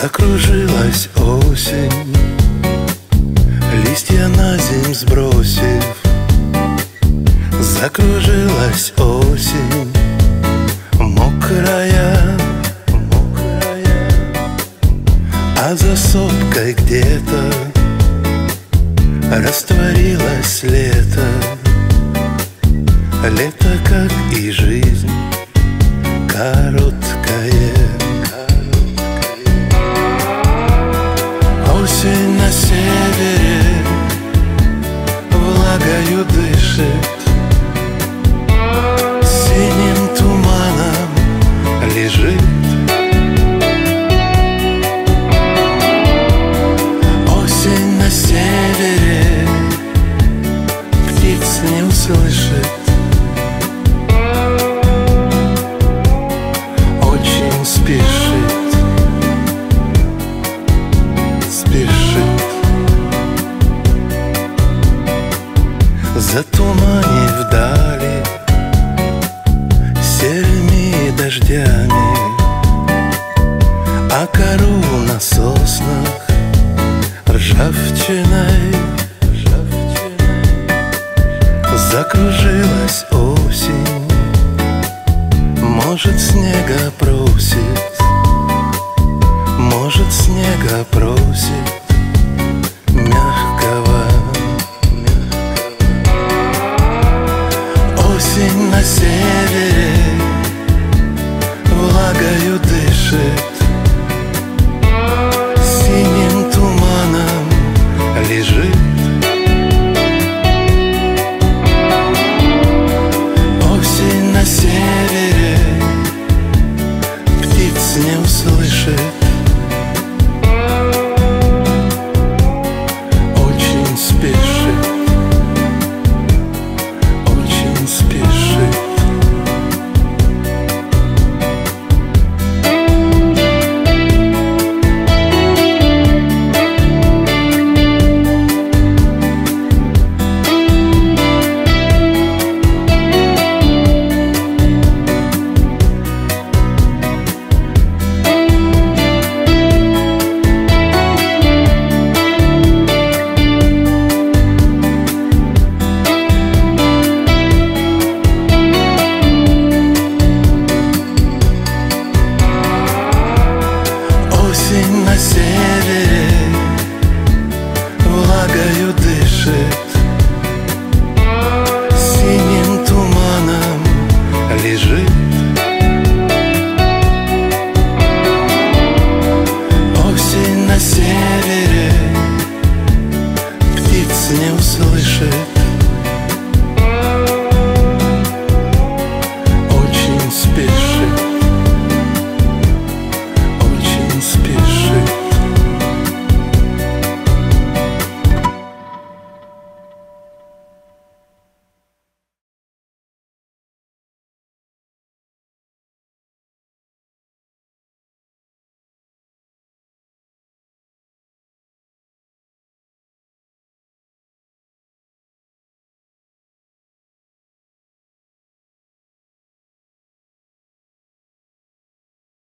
Закружилась осень, листья на земь сбросив. Закружилась осень, мокрая, а за сопкой где-то растворилось лето. Лето, как и жизнь, короткое. Осень на севере влагою дышит, синим туманом лежит. Осень на севере птиц не услышит, очень спешит. Затуманив вдали серыми дождями, а кору на соснах ржавчиной. Закружилась осень, может, снега просит, может, снега просит мягкого. Осень на севере влагою дышит, синим туманом лежит. Осень на севере птиц не услышит, очень спешит. Осень на севере